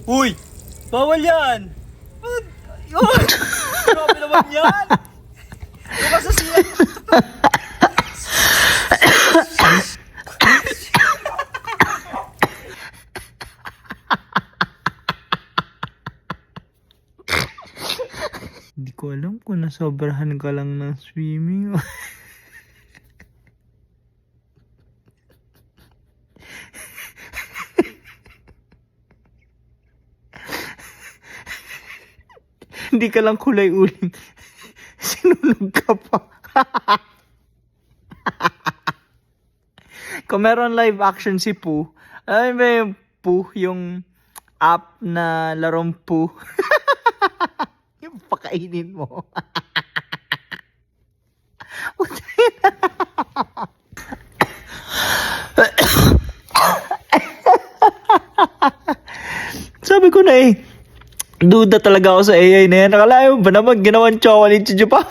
Uy! Bawal yan! Yun! Grabe naman yan! Diba sa siya? Hindi ko alam kung nasobrahan ka lang ng swimming. Hindi ka lang kulay uling. Sinunog ka pa. Kung meron live action si Pooh, alam mo yung Pooh, yung app na larong Pooh. Yung pakainin mo. Sabi ko na eh, duda talaga ako sa AI na yan. Nakalayo ba naman ginawang chocolate si Japan?